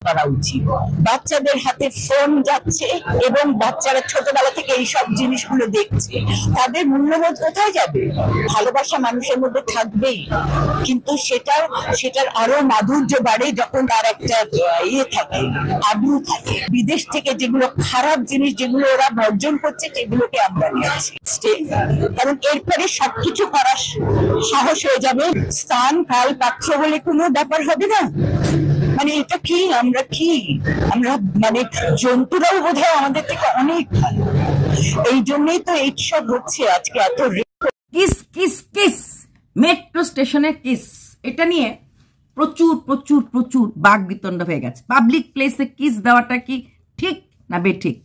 করা উচিত। বাচ্চাদের হাতে ফোন যাচ্ছে এবং বাচ্চারা ছোটবেলা থেকে এইসব জিনিসগুলো দেখছে, তাদের মূল্যবোধ কোথায় যাবে? ভালোবাসা মানুষের মধ্যে থাকবেই, কিন্তু সেটার আরো মাধুর্য বাড়ে যখন তার একটা থাকে, আগ্রহ থাকে। বিদেশ থেকে যেগুলো খারাপ জিনিস যেগুলো ওরা বর্জন করছে সেগুলোকে আমরা নিয়ে আসছি, কারণ এরপরে সবকিছু করার সাহস হয়ে যাবে। স্থান কাল পাত্র বলে কোনো ব্যাপার হবে না। মানে এটা কি আমরা মানে জন্তুরাও বোধহয় আমাদের থেকে অনেক ভালো। এই জন্যই তো এইসব হচ্ছে আজকে এত কিস কিস কিস, মেট্রো স্টেশনে কিস, এটা নিয়ে প্রচুর প্রচুর প্রচুর বাক বিতণ্ড হয়ে গেছে। পাবলিক প্লেসে কিস দেওয়াটা কি ঠিক না বেঠিক?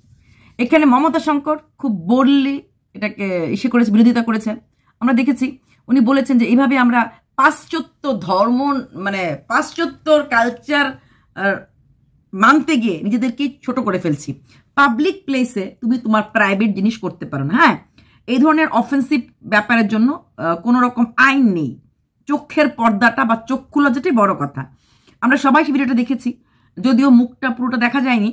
এখানে মমতা শঙ্কর খুব বোল্ডলি এটাকে করেছে, বিরোধিতা করেছেন। আমরা দেখেছি উনি বলেছেন যে এইভাবে আমরা পাশ্চাত্য ধর্ম মানে পাশ্চাত্যর কালচার মানতে গিয়ে নিজেদেরকে ছোট করে ফেলছি। পাবলিক প্লেসে তুমি তোমার প্রাইভেট জিনিস করতে পারো না। হ্যাঁ, এই ধরনের অফেন্সিভ ব্যাপারের জন্য কোনো রকম আইন নেই। চোখের পর্দাটা বা চক্ষু লজ্জাটাই বড় কথা। আমরা সবাই সেই ভিডিওটা দেখেছি, যদিও মুখটা পুরোটা দেখা যায়নি,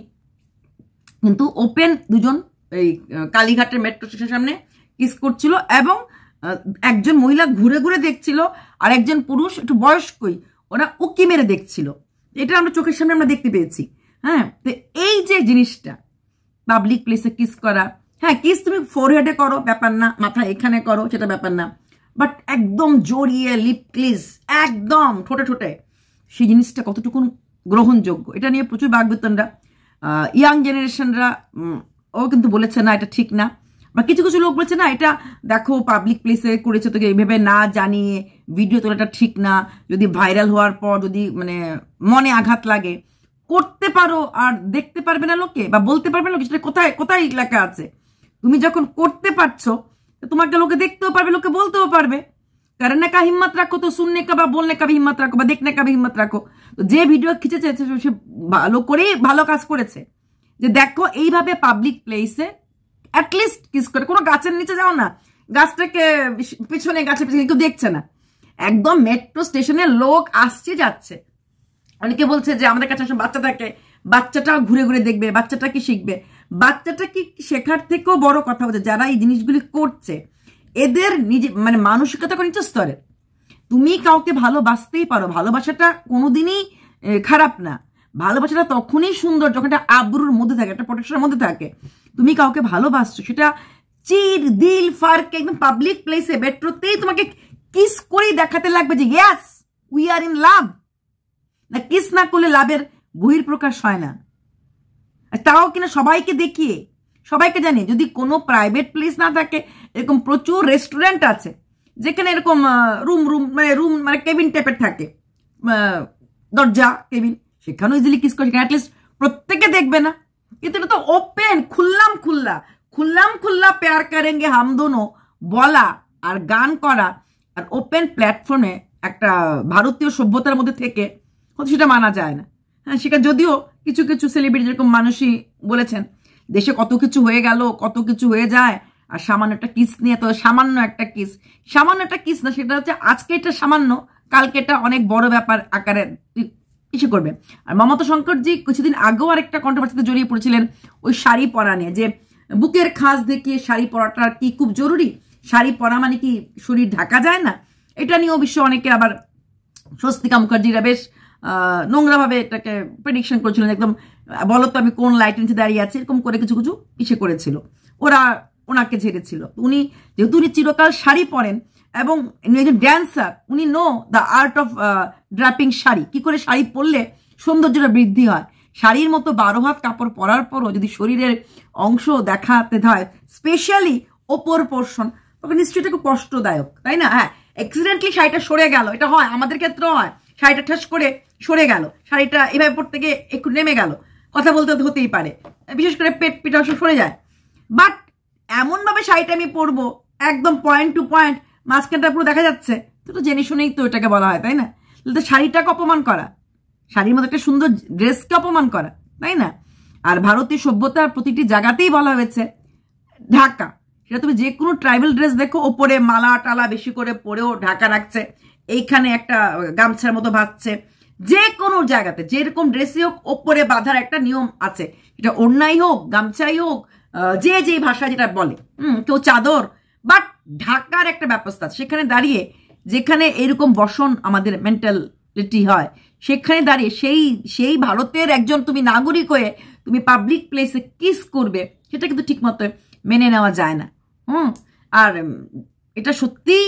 কিন্তু ওপেন দুজন এই কালীঘাটের মেট্রো স্টেশনের সামনে কিস করছিল এবং একজন মহিলা ঘুরে ঘুরে দেখছিল আর একজন পুরুষ একটু বয়স্কই ওরা উকি মেরে দেখছিল। এটা আমরা চোখের সামনে আমরা দেখতে পেয়েছি। হ্যাঁ, তো এই যে জিনিসটা পাবলিক প্লেসে কিস করা, হ্যাঁ কিস তুমি ফোরহেডে করো ব্যাপার না, মাথা এখানে করো সেটা ব্যাপার না, বাট একদম জড়িয়ে লিপ কিস একদম ঠোঁটে ঠোঁটে, সেই জিনিসটা কতটুকু গ্রহণযোগ্য? এটা নিয়ে প্রচুর বাকবিতণ্ডা। ইয়াং জেনারেশনরা ও কিন্তু বলেছে না এটা ঠিক না, বা কিছু কিছু লোক বলেছে না এটা দেখো পাবলিক প্লেসে করেছে তোকে এইভাবে না জানিয়ে ভিডিও তোলাটা ঠিক না, যদি ভাইরাল হওয়ার পর যদি মানে মনে আঘাত লাগে করতে পারো আর দেখতে পারবে না লোকে বা বলতে পারবে না লোকে, সেটা কোথায় কোথায় লেখা আছে? তুমি যখন করতে পারছো তোমাকে লোকে দেখতেও পারবে, লোকে বলতেও পারবে। करने का हिम्मत रखो तो सुनने का, बोलने का भी हिम्मत रखो, देखने का भी हिम्मत रखो। तो जे ভিডিও খিচেছে সে ভালো করেই ভালো কাজ করেছে যে দেখো এইভাবে পাবলিক প্লেসে অ্যাটলিস্ট কিস করে। কোনো গাছের নিচে যাও না, গাছটাকে পিছনে গাছের পিছনে কেউ দেখছে না, একদম মেট্রো স্টেশনে লোক আসছে যাচ্ছে। অনেকে বলছে যে আমাদের কাছে বাচ্চা থাকে, বাচ্চাটা ঘুরে ঘুরে দেখবে, বাচ্চাটা কি শিখবে? বাচ্চাটা কি শেখার থেকেও বড় কথা হচ্ছে যারা এই জিনিসগুলি করছে এদের নিজে মানে মানসিকতা নিচু স্তরে। তুমি কাউকে ভালোবাসতেই পারো, ভালোবাসাটা কোনোদিনই খারাপ না, ভালোবাসাটা তখনই সুন্দর যখন একটা আবরুর মধ্যে থাকে, একটা প্রোটেকশনের মধ্যে থাকে। তুমি কাউকে ভালোবাসছো সেটা চির দিল ফারকে একদম পাবলিক প্লেসে মেট্রোতেই তোমাকে কিস করেই দেখাতে লাগবে যে yes we are in love. না কিস না করলে লাভের বহিঃপ্রকাশ হয় না, তাও কিনা সবাইকে দেখিয়ে সবাইকে জানিয়ে। যদি কোনো প্রাইভেট প্লেস না থাকে, এরকম প্রচুর রেস্টুরেন্ট আছে যেখানে এরকম রুম মানে কেবিন টাইপের থাকে, দরজা কেবিন, সেখানেও ইজিলি কিস করে, সেখানে অ্যাটলিস্ট প্রত্যেকে দেখবে না। কিন্তু এটা তো ওপেন খুল্লাম খুল্লা প্যার করেঙ্গে হাম দোনো বলা আর গান করা আর ওপেন প্ল্যাটফর্মে একটা ভারতীয় সভ্যতার মধ্যে থেকে সেটা মানা যায় না। হ্যাঁ, সেটা যদিও কিছু কিছু সেলিব্রিটি যেরকম মানুষই বলেছেন দেশে কত কিছু হয়ে গেল, কত কিছু হয়ে যায়, আর সামান্য একটা কিস নিয়ে তো সামান্য একটা কিস না, সেটা হচ্ছে আজকে এটা সামান্য, কালকে এটা অনেক বড় ব্যাপার আকারে কিছু করবে। আর মমতা শঙ্করজি কিছুদিন আগেও আরেকটা কন্ট্রোভার্সিতে জড়িয়ে পড়েছিলেন ওই শাড়ি পরা নিয়ে, যে বুকের খাস দেখিয়ে শাড়ি পরাটা কি খুব জরুরি, শাড়ি পরা মানে কি শরীর ঢাকা যায় না? এটা নিয়ে অবশ্য অনেকে আবার স্বস্তিকা মুখার্জিরা বেশ নোংরাভাবে এটাকে প্রেডিকশন করেছিলেন, একদম বলতো আমি কোন লাইটের নিচে দাঁড়িয়ে আছি, এরকম করে কিছু কিছু করেছিল, ওরা ওনাকে ঝেড়েছিল। উনি যেহেতু উনি চিরকাল শাড়ি পরেন এবং একজন ড্যান্সার, উনি know the art of draping sari, কি করে শাড়ি পরলে সৌন্দর্যটা বৃদ্ধি হয়। শাড়ির মতো 12 হাত কাপড় পরার পরও যদি শরীরের অংশ দেখাতে হয়, স্পেশালি ওপর পোর্শন, তখন নিশ্চয়ই এটা খুব কষ্টদায়ক, তাই না? হ্যাঁ, অ্যাক্সিডেন্টলি শাড়িটা সরে গেল, এটা হয়, আমাদের ক্ষেত্রেও হয়, শাড়িটা ঠাস করে সরে গেল, শাড়িটা এভাবে পড়তে গিয়ে একটু নেমে গেল, কথা বলতে হতেই পারে, বিশেষ করে পেট অংশ সরে যায়। বাট এমনভাবে শাড়িটা আমি পরবো একদম পয়েন্ট টু পয়েন্ট, মাঝখানটা পুরো দেখা যাচ্ছে, তো জেনে শুনেই তো এটাকে বলা হয়, তাই না? তাহলে শাড়িটাকে অপমান করা, শাড়ির মধ্যে একটা সুন্দর ড্রেসকে অপমান করা, তাই না? আর ভারতীয় সভ্যতার প্রতিটি জায়গাতেই বলা হয়েছে ঢাকা, সেটা তুমি যে কোনো ট্রাইবাল ড্রেস দেখো ওপরে মালা টালা বেশি করে পরেও ঢাকা রাখছে, এইখানে একটা গামছার মতো বাঁধছে, যে কোনো জায়গাতে যেরকম ড্রেসই হোক ওপরে বাঁধার একটা নিয়ম আছে, এটা ওড়নাই হোক গামছাই হোক, যে যে ভাষা যেটা বলে, কেউ চাদর, বাট ঢাকার একটা ব্যবস্থা আছে। সেখানে দাঁড়িয়ে যেখানে এরকম বসন আমাদের মেন্টালিটি হয়, সেখানে দাঁড়িয়ে সেই ভারতের একজন তুমি নাগরিক হয়ে তুমি পাবলিক প্লেসে কিস করবে, সেটা কিন্তু ঠিক মতো মেনে নেওয়া যায় না। আর এটা সত্যি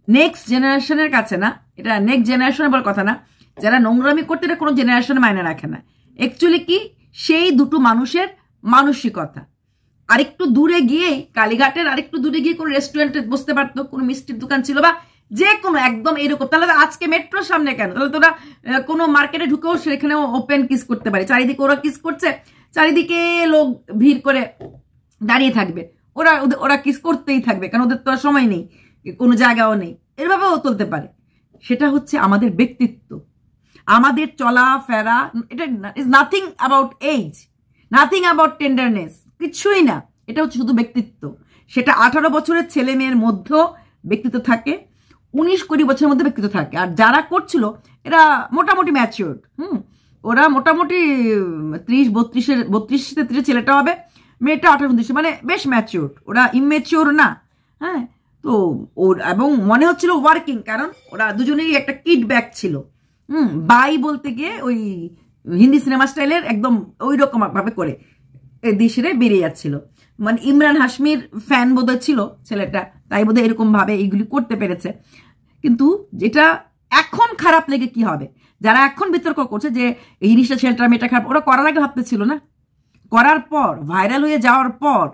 নেক্সট জেনারেশনের কাছে না, এটা নেক্সট জেনারেশনের বড় কথা না, যারা নোংরামি করতে এটা কোনো জেনারেশন মাইনে রাখে না। অ্যাকচুয়ালি কি সেই দুটো মানুষের মানসিকতা। আরেকটু দূরে গিয়েই কালীঘাটের আরেকটু দূরে গিয়ে কোনো রেস্টুরেন্টে বসতে পারতো, কোনো মিষ্টির দোকান ছিল বা যে কোনো একদম এরকম। তাহলে আজকে মেট্রোর সামনে কেন? তাহলে তোরা কোনো মার্কেটে ঢুকেও সেখানেও ওপেন কিস করতে পারে। চারিদিকে ওরা কিস করছে, চারিদিকে লোক ভিড় করে দাঁড়িয়ে থাকবে, ওরা কিস করতেই থাকবে, কারণ ওদের তো আর সময় নেই, কোনো জায়গাও নেই, এরভাবেও চলতে পারে। সেটা হচ্ছে আমাদের ব্যক্তিত্ব, আমাদের চলাফেরা। এটা is nothing about age, nothing about tenderness, কিছুই না। এটা হচ্ছে শুধু ব্যক্তিত্ব। সেটা 18 বছরের ছেলে মেয়ের মধ্যেও ব্যক্তিত্ব থাকে, 19-20 বছরের মধ্যে ব্যক্তিত্ব থাকে। আর যারা করছিল এরা মোটামুটি ম্যাচিওর্ড, ওরা মোটামুটি 32-33 ছেলেটা হবে, মেয়েটা 18-19, মানে বেশ ম্যাচিওর্ড, ওরা ইমেচিওর না। হ্যাঁ, তো ওর এবং মনে হচ্ছিল ওয়ার্কিং, কারণ ওরা দুজনেই একটা কিড ব্যাগ ছিল। বাই বলতে গিয়ে ওই হিন্দি সিনেমা স্টাইলের একদম ওই রকম ভাবে করে দেশে বেরিয়ে যাচ্ছিল। মানে ইমরান হাশমির ফ্যান বোধহয় ছিল ছেলেটা, তাই বোধহয় এরকম ভাবে এইগুলি করতে পেরেছে। কিন্তু যেটা এখন খারাপ লেগে কি হবে, যারা এখন বিতর্ক করছে যে এই জিনিসটা ছেলেটা মেয়েটা খারাপ, ওরা করার আগে ভাবতে ছিল না, করার পর ভাইরাল হয়ে যাওয়ার পর,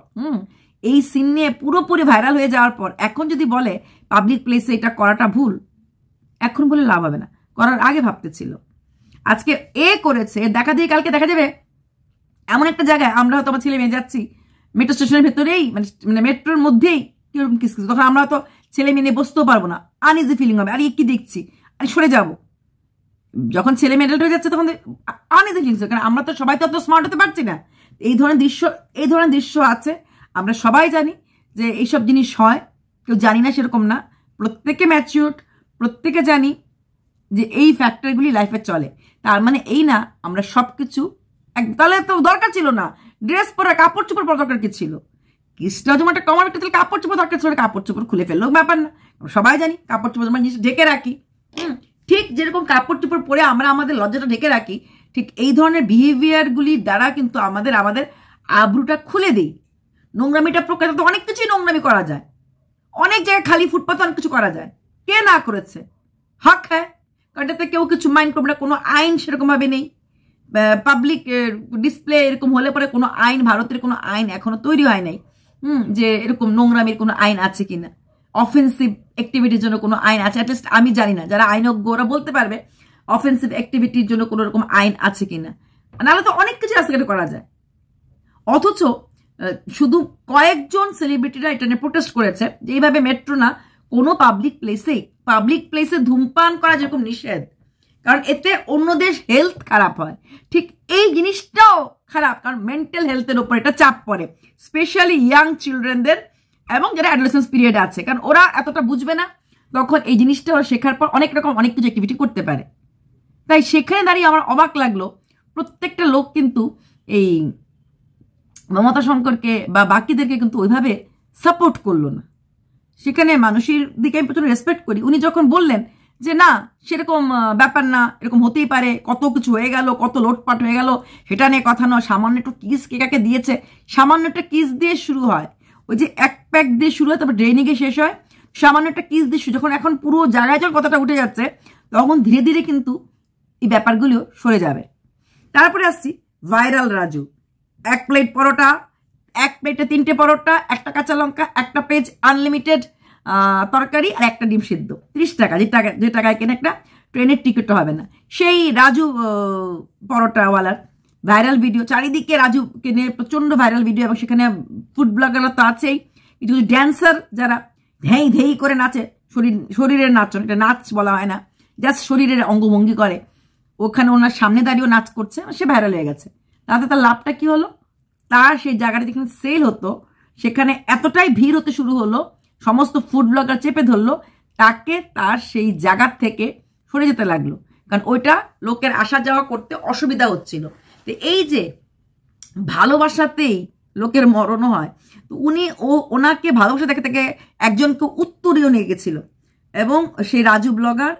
এই সিন নিয়ে পুরোপুরি ভাইরাল হয়ে যাওয়ার পর এখন যদি বলে পাবলিক প্লেসে এটা করাটা ভুল, এখন বলে লাভ হবে না, করার আগে ভাবতে ছিল। আজকে এ করেছে, দেখা দিয়ে কালকে দেখা যাবে এমন একটা জায়গায় আমরা হয়তো আমার ছেলে মেয়ে যাচ্ছি মেট্রো স্টেশনের ভেতরেই, মানে মেট্রোর মধ্যেই কিরকম কিস, তখন আমরা তো ছেলে মেয়ে নিয়ে বসতেও পারবো না, আনইজি ফিলিং হবে, আর কি দেখছি, আর সরে যাবো। যখন ছেলে মেয়ে হয়ে যাচ্ছে তখন আনইজি ফিলিংস, কারণ আমরা তো সবাই তো অত স্মার্ট হতে পারছি না। এই ধরনের দৃশ্য আছে, আমরা সবাই জানি যে এইসব জিনিস হয়, কেউ জানি না সেরকম না, প্রত্যেকে ম্যাচিউরড, প্রত্যেকে জানি যে এই ফ্যাক্টরগুলি লাইফে চলে। তার মানে এই না আমরা সবকিছু, তাহলে তো দরকার ছিল না ড্রেস পরা, কাপড় চোপড় পরা দরকার কি ছিল? কিসটা যেমন একটা কমন একটা, তাহলে কাপড় চোপড় দরকার ছিল, কাপড় চোপড় খুলে ফেললেও ব্যাপার না, সবাই জানি কাপড় চোপড় যেমন জিনিস ঢেকে রাখি, ঠিক যেরকম কাপড় চোপড় পরে আমরা আমাদের লজ্জাটা ঢেকে রাখি, ঠিক এই ধরনের বিহেভিয়ারগুলির দ্বারা কিন্তু আমাদের আবরুটা খুলে দিই। নোংরামিটা প্রকাশ, তো অনেক কিছুই নোংরামি করা যায়, অনেক জায়গায় খালি ফুটপাতে অনেক কিছু করা যায়, কে না করেছে, হক হ্যাঁ, কারণ এটাতে কেউ কিছু মাইন্ড করবে না, কোনো আইন সেরকম ভাবে নেই। পাবলিক ডিসপ্লে এরকম হলে পরে কোনো আইন, ভারতের কোনো আইন এখনো তৈরি হয় নাই যে এরকম নোংরামির কোনো আইন আছে কিনা, অফেন্সিভ অ্যাক্টিভিটির জন্য কোনো আইন আছে, অ্যাটলিস্ট আমি জানি না, যারা আইনজ্ঞ ওরা বলতে পারবে অফেন্সিভ অ্যাক্টিভিটির জন্য কোনো রকম আইন আছে কিনা, নাহলে তো অনেক কিছু রাস্তাঘাটে করা যায়। অথচ শুধু কয়েকজন সেলিব্রিটিরা এটা নিয়ে প্রোটেস্ট করেছে যে এইভাবে মেট্রো না, কোনো পাবলিক প্লেসে ধূমপান করা যেরকম নিষেধ, কারণ এতে অন্যদের হেলথ খারাপ হয়, ঠিক এই জিনিসটাও খারাপ, কারণ মেন্টাল হেলথের উপর এটা চাপ পড়ে, স্পেশালি ইয়াং চিলড্রেনদের এবং যারা অ্যাডোলেসেন্স পিরিয়ড আছে, কারণ ওরা এতটা বুঝবে না, তখন এই জিনিসটা ওরা শেখার পর অনেক রকম অনেক কিছু অ্যাক্টিভিটি করতে পারে। তাই সেখানে দাঁড়িয়ে আমার অবাক লাগলো, প্রত্যেকটা লোক কিন্তু এই মমতা শঙ্করকে বা বাকিদেরকে কিন্তু ওইভাবে সাপোর্ট করলো না। সেখানে মানুষের দিকে আমি প্রচুর রেসপেক্ট করি, উনি যখন বললেন যে না সেরকম ব্যাপার না, এরকম হতেই পারে, কত কিছু হয়ে গেল, কত লোটপাট হয়ে গেল, সেটা নিয়ে কথা নয়, সামান্য একটু কিস কে কাকে দিয়েছে, সামান্য একটা কিস দিয়ে শুরু হয়, ওই যে এক প্যাক দিয়ে শুরু হয়, তারপর ড্রেনিংয়ে শেষ হয়, সামান্য একটা কিস দিয়ে যখন এখন পুরো জায়গায় যখন কথাটা উঠে যাচ্ছে, তখন ধীরে ধীরে কিন্তু এই ব্যাপারগুলিও সরে যাবে। তারপরে আসছি ভাইরাল রাজু, এক প্লেট পরোটা, এক প্লেটে 3টে পরোটা, একটা কাঁচা লঙ্কা, একটা পেজ আনলিমিটেড তরকারি আর একটা ডিম সিদ্ধ, 30 টাকা, যে টাকায় কেনে একটা ট্রেনের টিকিটও হবে না। সেই রাজু পরোটাওয়ালার ভাইরাল ভিডিও, চারিদিকে রাজুকে নিয়ে প্রচন্ড ভাইরাল ভিডিও, এবং সেখানে ফুড ব্লগাররা তো আছেই, কিছু ড্যান্সার যারা ধেই ধেই করে নাচে, শরীরের নাচ, এটা নাচ বলা হয় না, জাস্ট শরীরের অঙ্গভঙ্গি করে, ওখানে ওনার সামনে দাঁড়িয়েও নাচ করছে, সে ভাইরাল হয়ে গেছে। তাতে তার লাভটা কি হলো, তার সেই জায়গাটা যেখানে সেল হতো সেখানে এতটাই ভিড় হতে শুরু হলো, সমস্ত ফুড ব্লগার চেপে ধরলো তাকে, তার সেই জায়গার থেকে সরে যেতে লাগলো, কারণ ওইটা লোকের আসা যাওয়া করতে অসুবিধা হচ্ছিল। তো এই যে ভালোবাসাতেই লোকের মরণও হয়, তো ওনাকে ভালোবাসা থেকে থেকে একজনকে উত্তরীয় নিয়ে গেছিল, এবং সেই রাজু ব্লগার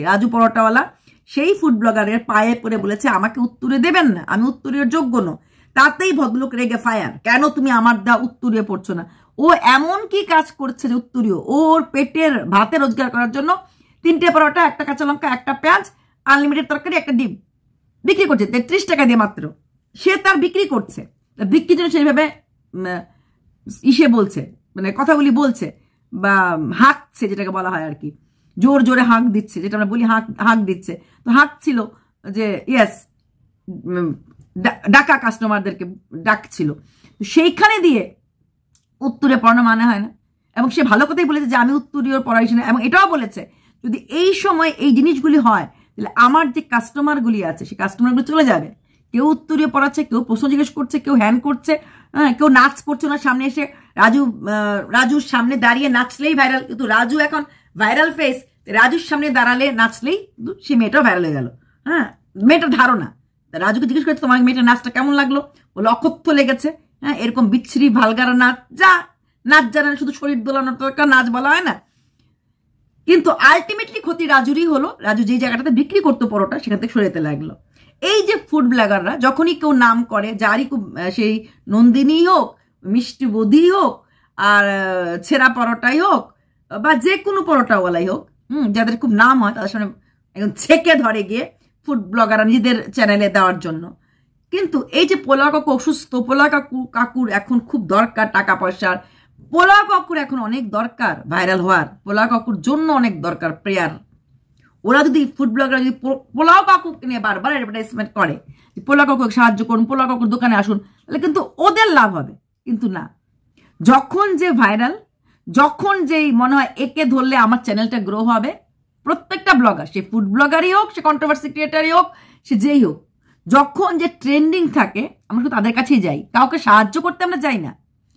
রাজু পরোটাওয়ালা সেই ফুড ব্লগারের পায়ে পড়ে বলেছে আমাকে উত্তরীয় দেবেন না, আমি উত্তরীয় যোগ্য না। তাতেই ভদ্রলোক রেগে ফায়ার, কেন তুমি আমার উত্তরীয় পড়ছো না। ও এমন কি কাজ করছে যে উত্তরীয়, ওর পেটের ভাতে রোজগার করার জন্য 3টে পরোটা, 1টা কাঁচা লঙ্কা, 1টা পেঁয়াজ, আনলিমিটেড তরকারি, 1টা ডিম বিক্রি করছে 33 টাকা দিয়ে মাত্র। সে তার বিক্রি করছে, বিক্রির জন্য সেইভাবে বলছে, মানে কথাগুলি বলছে বা হাঁকছে, যেটাকে বলা হয় আর কি, জোর জোরে হাঁক দিচ্ছে, যেটা আমরা বলি হাঁক দিচ্ছে। তো হাঁক ছিল যে ইয়েস, ডাকা কাস্টমারদেরকে ডাকছিল। তো সেইখানে দিয়ে উত্তরে পড়ানো মানে হয় না। এবং সে ভালো কথাই বলেছে যে আমি উত্তরীয় পড়াইছি না, এবং এটাও বলেছে যদি এই সময় এই জিনিসগুলি হয় তাহলে আমার যে কাস্টমারগুলি আছে সেই কাস্টমারগুলো চলে যাবে। কেউ উত্তরীয় পড়াচ্ছে, কেউ প্রশ্ন জিজ্ঞেস করছে, কেউ হ্যান করছে, কেউ নাচ করছে না, সামনে এসে রাজুর সামনে দাঁড়িয়ে নাচলেই ভাইরাল। কিন্তু রাজু এখন ভাইরাল ফেস, রাজুর সামনে দাঁড়ালে নাচলেই সে মেয়েটাও ভাইরাল হয়ে গেল। হ্যাঁ, মেয়েটার ধারণা, রাজুকে জিজ্ঞেস করছে তোমার মেয়েটার নাচটা কেমন লাগলো, বলে অকথ্য লেগেছে। হ্যাঁ, এরকম বিচ্ছিরি ভালগার নাচ, যা নাচ জানেন, শুধু শরীর দোলানোর নাচ বলা হয় না। কিন্তু আলটিমেটলি ক্ষতি রাজুরই হলো। রাজু যেই জায়গাটাতে বিক্রি করতো পরোটা সেখান থেকে সরে যেতে লাগলো। এই যে ফুড ব্লগাররা যখনই কেউ নাম করে, যারই সেই নন্দিনী হোক, মিষ্টি বদি হোক, আর ছেঁড়া পরোটাই হোক, বা যে কোনো পরোটাওয়ালাই হোক, যাদের খুব নাম হয় তাদের সামনে একদম ছেকে ধরে গিয়ে ফুড ব্লগাররা নিজেদের চ্যানেলে দেওয়ার জন্য। কিন্তু এই যে পোলাও কাকু অসুস্থ, পোলাও কাকুর এখন খুব দরকার টাকা পয়সার, পোলাও কাকুর এখন অনেক দরকার ভাইরাল হওয়ার, পোলাও কাকুর জন্য অনেক দরকার প্রেয়ার। ওরা যদি ফুড ব্লগার যদি পোলাও কাকুকে নিয়ে বারবার অ্যাডভার্টাইজমেন্ট করে, পোলাও কাকুকে সাহায্য করুন, পোলাও কাকুর দোকানে আসুন, তাহলে কিন্তু ওদের লাভ হবে। কিন্তু না, যখন যে ভাইরাল, যখন যেই মনে হয় একে ধরলে আমার চ্যানেলটা গ্রো হবে, প্রত্যেকটা ব্লগার, সে ফুড ব্লগারই হোক, সে কন্ট্রোভার্সি ক্রিয়েটারই হোক, সে যেই হোক, যখন যে ট্রেন্ডিং থাকে আমরা তো তাদের কাছেই যাই, কাউকে সাহায্য করতে আমরা যাই না,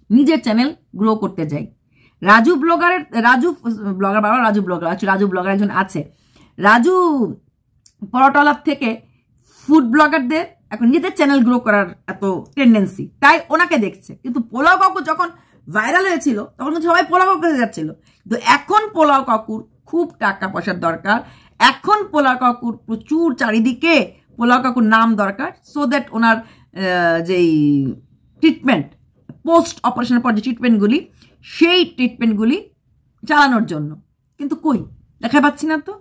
নিজের চ্যানেল গ্রো করতে যাই। রাজু ব্লগার একজন আছে, রাজু পরোটাওয়ালার থেকে ফুড ব্লগারদের এখন নিজেদের চ্যানেল গ্রো করার এত টেন্ডেন্সি, তাই ওনাকে দেখছে। কিন্তু পোলাও কাকু যখন ভাইরাল হয়েছিল তখন কিন্তু সবাই পোলাও কাকুর কাছে যাচ্ছিল। কিন্তু এখন পোলাও কাকুর খুব টাকা পয়সার দরকার, এখন পোলাও কাকুর প্রচুর চারিদিকে পোলাও কাকুর নাম দরকার, সো দ্যাট ওনার যেই ট্রিটমেন্ট, পোস্ট অপারেশনের পর যে ট্রিটমেন্টগুলি, সেই ট্রিটমেন্টগুলি চালানোর জন্য। কিন্তু কই দেখা পাচ্ছি না তো।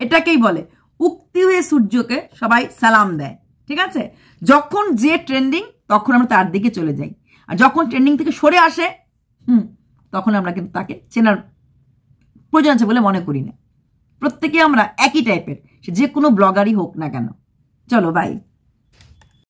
এটাকেই বলে উক্তি হয়ে সূর্যকে সবাই সালাম দেয়। ঠিক আছে, যখন যে ট্রেন্ডিং তখন আমরা তার দিকে চলে যাই, আর যখন ট্রেন্ডিং থেকে সরে আসে তখন আমরা কিন্তু তাকে চেনার প্রয়োজন আছে বলে মনে করি না। প্রত্যেকে আমরা একই টাইপের, সে যে কোনো ব্লগারই হোক না কেন। চলো বাই।